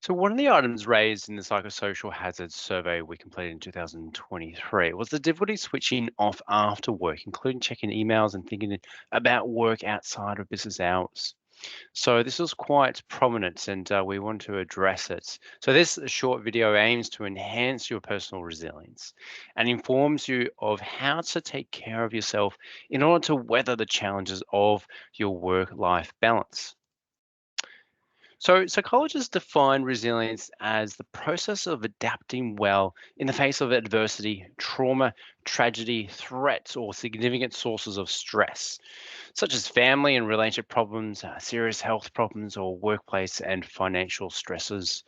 So one of the items raised in the psychosocial hazards survey we completed in 2023 was the difficulty switching off after work, including checking emails and thinking about work outside of business hours. So this was quite prominent and we want to address it. So this short video aims to enhance your personal resilience and informs you of how to take care of yourself in order to weather the challenges of your work-life balance. So, psychologists define resilience as the process of adapting well in the face of adversity, trauma, tragedy, threats, or significant sources of stress, such as family and relationship problems, serious health problems, or workplace and financial stresses.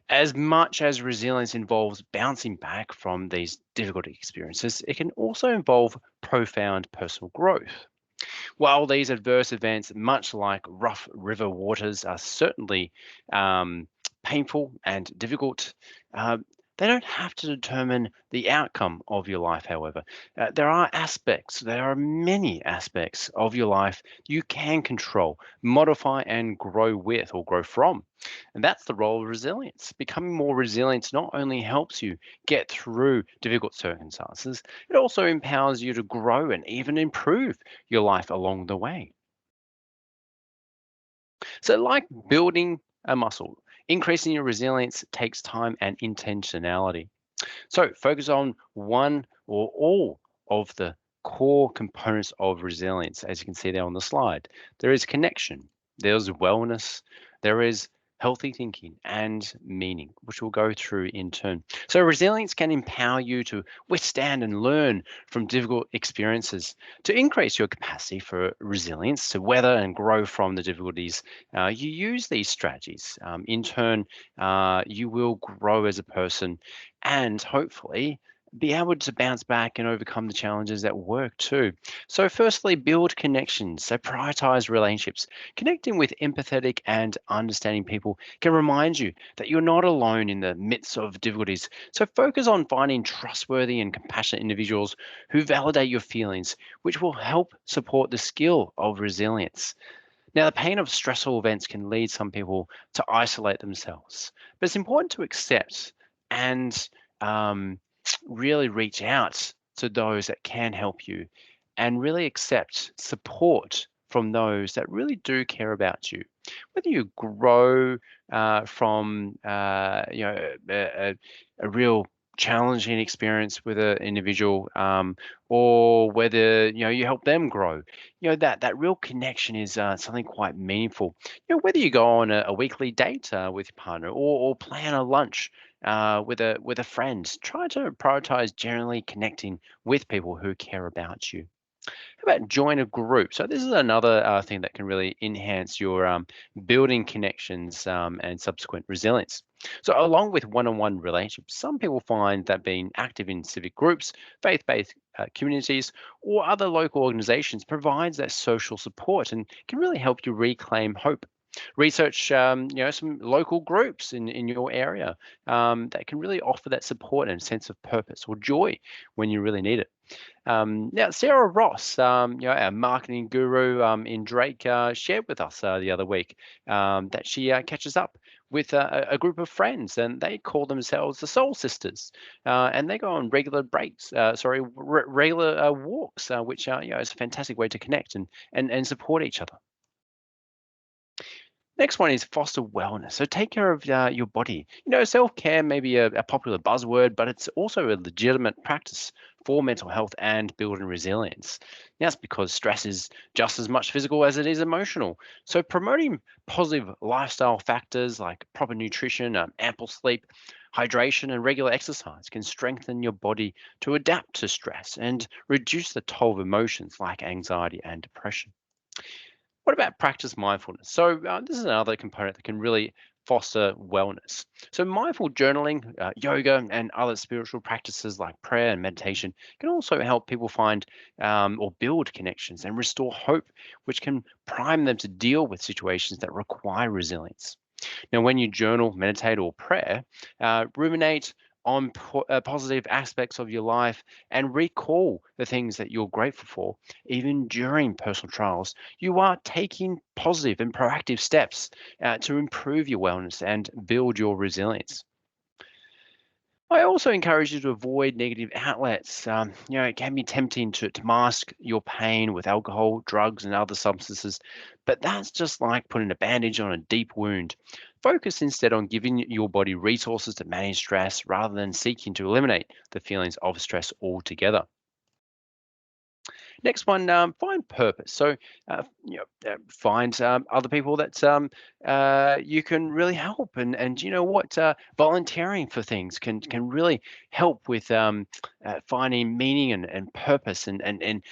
As much as resilience involves bouncing back from these difficult experiences, it can also involve profound personal growth. While these adverse events, much like rough river waters, are certainly painful and difficult, uh, they don't have to determine the outcome of your life, however. There are many aspects of your life you can control, modify, and grow with or grow from. And that's the role of resilience. Becoming more resilient not only helps you get through difficult circumstances, it also empowers you to grow and even improve your life along the way. So, like building a muscle, increasing your resilience takes time and intentionality. So, focus on one or all of the core components of resilience, as you can see there on the slide. There is connection, there's wellness, there is healthy thinking and meaning, which we'll go through in turn. So, resilience can empower you to withstand and learn from difficult experiences. To increase your capacity for resilience, to weather and grow from the difficulties, you use these strategies. In turn, you will grow as a person and hopefully be able to bounce back and overcome the challenges at work too. So, firstly, build connections. So, prioritize relationships. Connecting with empathetic and understanding people can remind you that you're not alone in the midst of difficulties. So, focus on finding trustworthy and compassionate individuals who validate your feelings, which will help support the skill of resilience. Now, the pain of stressful events can lead some people to isolate themselves, but it's important to accept and um, really reach out to those that can help you and really accept support from those that really do care about you. Whether you grow from a real challenging experience with an individual, or whether you help them grow, that real connection is something quite meaningful. Whether you go on a weekly date with your partner, or plan a lunch with a friend, try to prioritize generally connecting with people who care about you. How about join a group? So this is another thing that can really enhance your building connections and subsequent resilience. So along with one-on-one relationships, some people find that being active in civic groups, faith-based communities, or other local organizations provides that social support and can really help you reclaim hope. Research, some local groups in your area that can really offer that support and sense of purpose or joy when you really need it. Now, Sarah Ross, our marketing guru in Drake, shared with us the other week that she catches up with a group of friends, and they call themselves the Soul Sisters, and they go on regular regular walks, which is a fantastic way to connect and support each other. Next one is foster wellness. So take care of your body. Self-care may be a popular buzzword, but it's also a legitimate practice for mental health and building resilience. That's because stress is just as much physical as it is emotional. So promoting positive lifestyle factors like proper nutrition, ample sleep, hydration, and regular exercise can strengthen your body to adapt to stress and reduce the toll of emotions like anxiety and depression. What about practice mindfulness? So, this is another component that can really foster wellness. So, mindful journaling, yoga, and other spiritual practices like prayer and meditation can also help people find or build connections and restore hope, which can prime them to deal with situations that require resilience. Now, when you journal, meditate, or prayer, ruminate, on positive aspects of your life and recall the things that you're grateful for, even during personal trials, you are taking positive and proactive steps to improve your wellness and build your resilience. I also encourage you to avoid negative outlets. It can be tempting to mask your pain with alcohol, drugs, and other substances, but that's just like putting a bandage on a deep wound. Focus instead on giving your body resources to manage stress rather than seeking to eliminate the feelings of stress altogether. Next one, find purpose. So, find other people that you can really help, and you know what, volunteering for things can really help with finding meaning and purpose, and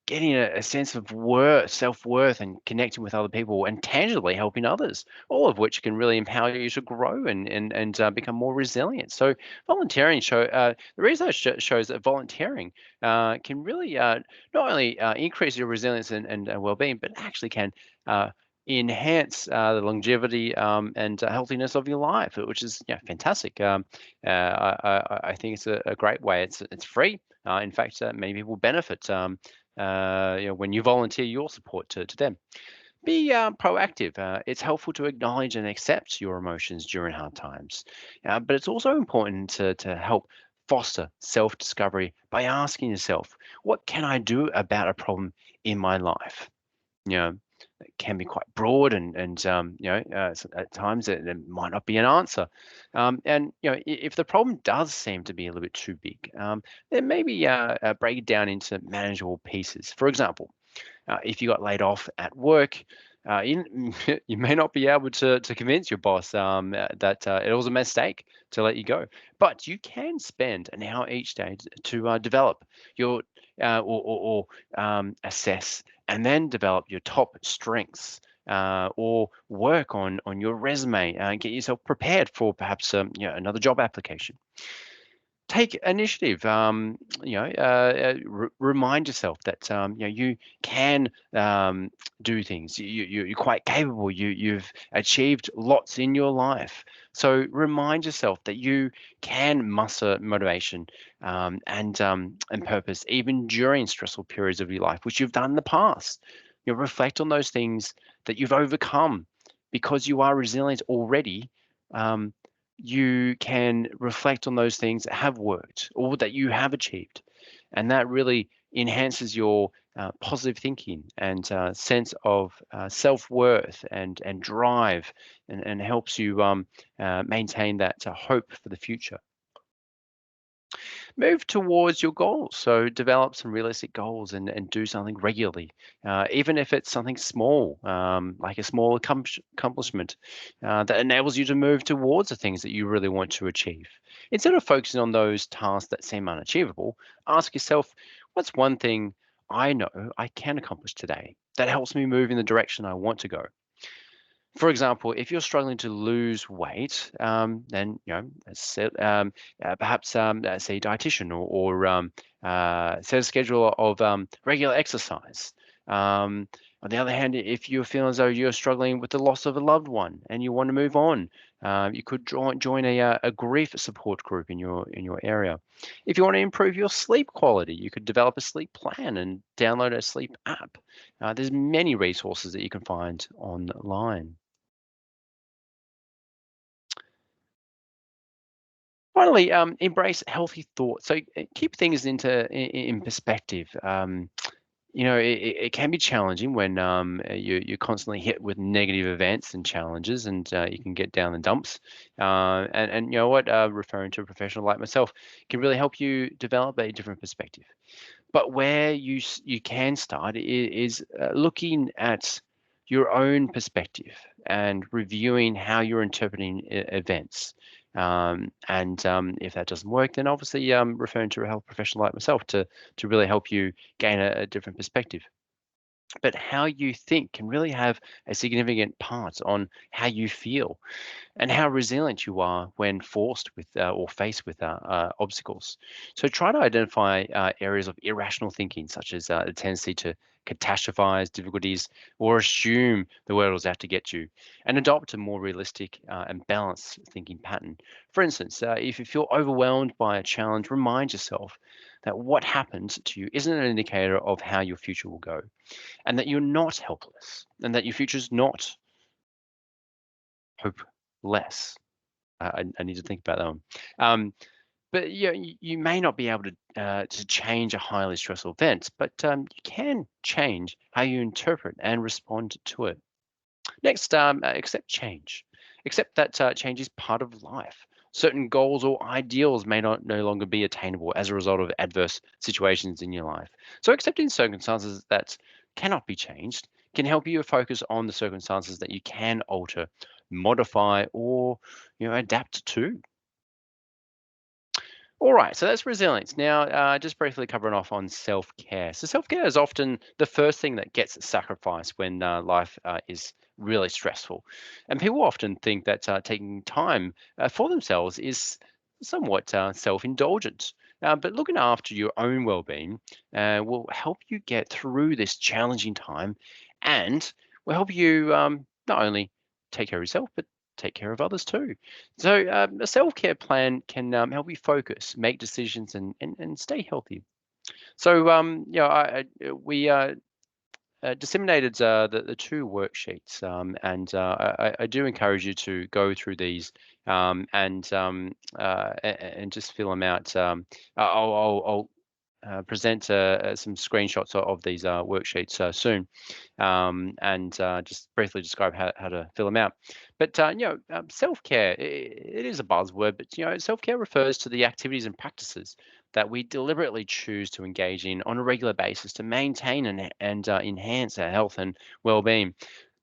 getting a sense of worth, self worth, and connecting with other people, and tangibly helping others. All of which can really empower you to grow and become more resilient. So, volunteering the research shows that volunteering can really not only increase your resilience and well-being, but actually can uh, enhance the longevity and healthiness of your life, which is fantastic. I think it's a great way. It's free. In fact, many people benefit when you volunteer your support to them. Be proactive. It's helpful to acknowledge and accept your emotions during hard times, but it's also important to help foster self-discovery by asking yourself, what can I do about a problem in my life? You know, it can be quite broad and at times there might not be an answer. If the problem does seem to be a little bit too big, then maybe break it down into manageable pieces. For example, if you got laid off at work, you may not be able to convince your boss that it was a mistake to let you go. But you can spend an hour each day to develop your or assess and then develop your top strengths. Or work on your resume, get yourself prepared for perhaps another job application. Take initiative. Remind yourself that you can do things. You're quite capable. You've achieved lots in your life. So remind yourself that you can muster motivation and purpose even during stressful periods of your life, which you've done in the past. Reflect on those things that you've overcome because you are resilient already. Um, you can reflect on those things that have worked or that you have achieved. And that really enhances your positive thinking and sense of self worth and drive and helps you maintain that hope for the future. Move towards your goals. So develop some realistic goals and do something regularly, even if it's something small, like a small accomplishment that enables you to move towards the things that you really want to achieve. Instead of focusing on those tasks that seem unachievable, ask yourself, what's one thing I know I can accomplish today that helps me move in the direction I want to go? For example, if you're struggling to lose weight, then perhaps see a dietitian or set a schedule of regular exercise. On the other hand, if you're feeling as though you're struggling with the loss of a loved one and you want to move on, you could join a grief support group in your area. If you want to improve your sleep quality, you could develop a sleep plan and download a sleep app. There's many resources that you can find online. Finally, embrace healthy thoughts. So keep things in perspective. It can be challenging when you're constantly hit with negative events and challenges, and you can get down the dumps. And you know what? Referring to a professional like myself can really help you develop a different perspective. But where you can start is looking at your own perspective and reviewing how you're interpreting events. And if that doesn't work, then obviously referring to a health professional like myself to really help you gain a different perspective. but how you think can really have a significant part on how you feel and how resilient you are when forced with or faced with obstacles. So try to identify areas of irrational thinking, such as the tendency to catastrophize difficulties or assume the world is out to get you, and adopt a more realistic and balanced thinking pattern. For instance, if you feel overwhelmed by a challenge, remind yourself that what happens to you isn't an indicator of how your future will go, and that you're not helpless, and that your future's not hopeless. I need to think about that one. Um, but yeah, you may not be able to change a highly stressful event, but you can change how you interpret and respond to it. Next, accept change. Accept that change is part of life. Certain goals or ideals may not no longer be attainable as a result of adverse situations in your life. So accepting circumstances that cannot be changed can help you focus on the circumstances that you can alter, modify, or adapt to. All right, so that's resilience. Now, just briefly covering off on self care. So, self care is often the first thing that gets sacrificed when life is really stressful. And people often think that taking time for themselves is somewhat self indulgent. But looking after your own well being will help you get through this challenging time and will help you not only take care of yourself, but take care of others too. So a self-care plan can help you focus, make decisions, and stay healthy. So we disseminated the two worksheets, and I do encourage you to go through these and just fill them out. I'll present some screenshots of these worksheets soon, and just briefly describe how to fill them out. But self-care, it is a buzzword, but self-care refers to the activities and practices that we deliberately choose to engage in on a regular basis to maintain and enhance our health and well-being.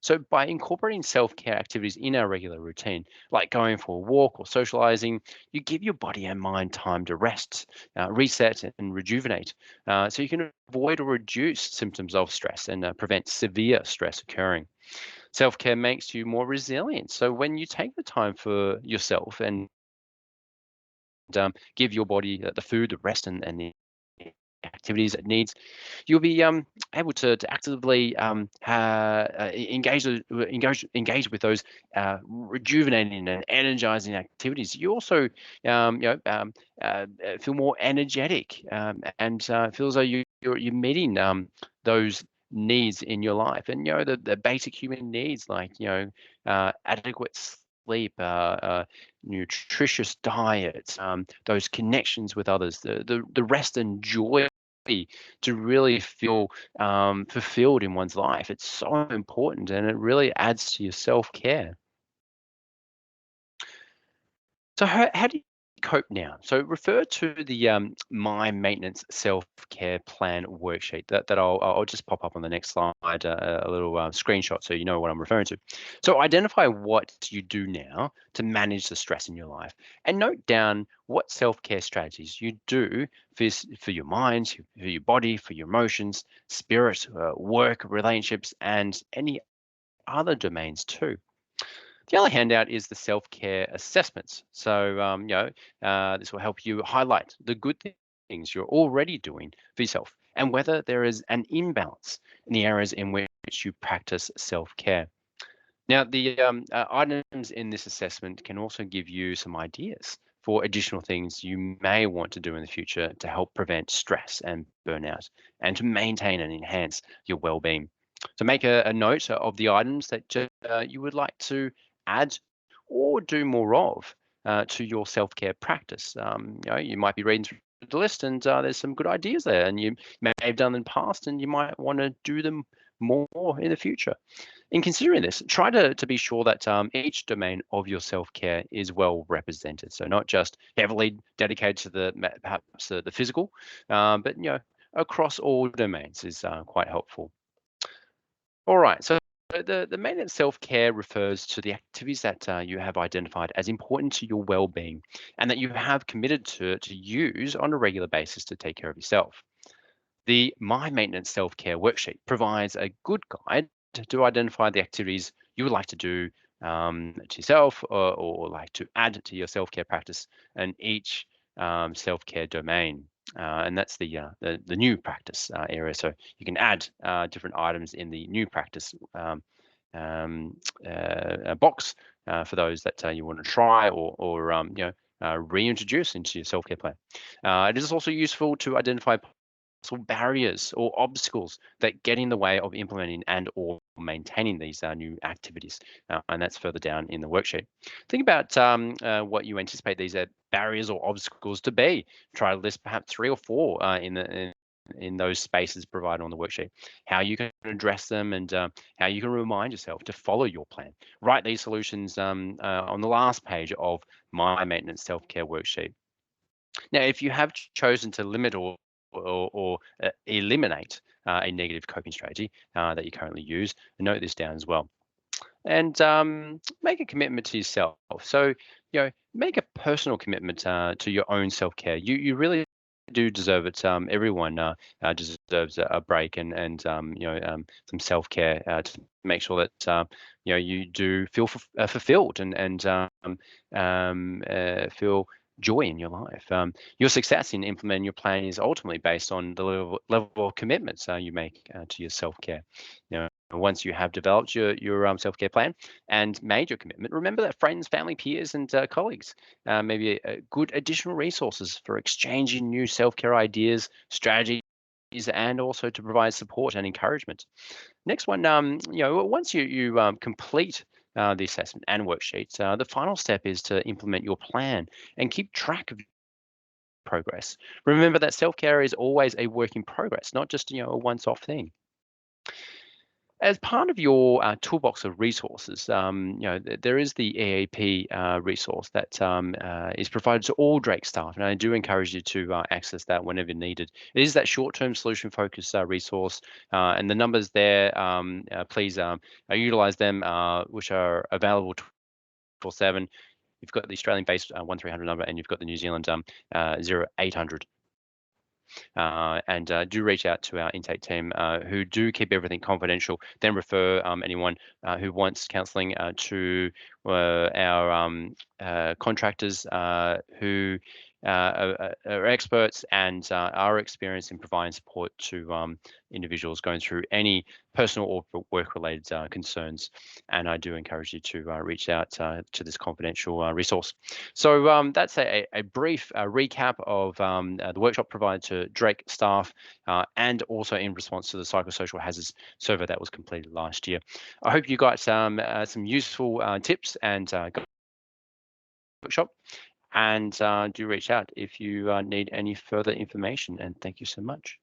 So by incorporating self-care activities in our regular routine, like going for a walk or socializing, you give your body and mind time to rest, reset, and rejuvenate, so you can avoid or reduce symptoms of stress and prevent severe stress occurring. Self care makes you more resilient. So when you take the time for yourself and give your body the food, the rest, and the activities it needs, you'll be able to actively engage with those rejuvenating and energizing activities. You also feel more energetic and feel as though you're meeting those needs in your life, and the basic human needs like adequate sleep, nutritious diet, those connections with others, the rest and joy to really feel fulfilled in one's life. It's so important, and it really adds to your self care. So how do you cope now? So refer to the My Maintenance Self Care Plan worksheet that I'll just pop up on the next slide, a little screenshot so you know what I'm referring to. So identify what you do now to manage the stress in your life, and note down what self care strategies you do for your mind, for your body, for your emotions, spirit, work, relationships, and any other domains too. The other handout is the self-care assessments. So, this will help you highlight the good things you're already doing for yourself and whether there is an imbalance in the areas in which you practice self-care. Now, the items in this assessment can also give you some ideas for additional things you may want to do in the future to help prevent stress and burnout and to maintain and enhance your well-being. So make a note of the items that you would like to add or do more of to your self-care practice. You might be reading through the list and there's some good ideas there, and you may have done in the past, and you might want to do them more in the future. In considering this, try to be sure that each domain of your self-care is well represented. So not just heavily dedicated to perhaps the physical, but across all domains is quite helpful. All right. So the maintenance self-care refers to the activities that you have identified as important to your well-being and that you have committed to use on a regular basis to take care of yourself. The My Maintenance Self-Care worksheet provides a good guide to identify the activities you would like to do to yourself, or like to add to your self-care practice and each self-care domain. And that's the new practice area. So you can add different items in the new practice um, box for those that you want to try or reintroduce into your self-care plan. It is also useful to identify possible barriers or obstacles that get in the way of implementing and or maintaining these new activities. And that's further down in the worksheet. Think about what you anticipate these barriers or obstacles to be. Try to list perhaps 3 or 4 in those spaces provided on the worksheet, how you can address them, and how you can remind yourself to follow your plan. Write these solutions on the last page of My Maintenance Self-Care worksheet. Now, if you have chosen to limit or eliminate a negative coping strategy that you currently use, note this down as well. And make a commitment to yourself. So, make a personal commitment to your own self-care. You really do deserve it. Everyone deserves a break and some self-care to make sure that you do feel fulfilled and feel joy in your life. Your success in implementing your plan is ultimately based on the level of commitments you make to your self-care. Once you have developed your self-care plan and made your commitment, remember that friends, family, peers, and colleagues may be good additional resources for exchanging new self-care ideas, strategies, and also to provide support and encouragement. Next one, once you complete the assessment and worksheets, the final step is to implement your plan and keep track of progress. Remember that self-care is always a work in progress, not just a once-off thing. As part of your toolbox of resources, there is the EAP resource that is provided to all Drake staff, and I do encourage you to access that whenever needed. It is that short-term solution-focused resource, and the numbers there, please utilize them, which are available 24/7. You've got the Australian-based 1300 number, and you've got the New Zealand 0800. And do reach out to our intake team who do keep everything confidential. Then refer anyone who wants counselling to our contractors who are experts and are experienced in providing support to individuals going through any personal or work-related concerns. And I do encourage you to reach out to this confidential resource. So that's a brief recap of the workshop provided to Drake staff and also in response to the psychosocial hazards survey that was completed last year. I hope you got some useful tips and workshop, and do reach out if you need any further information, and thank you so much.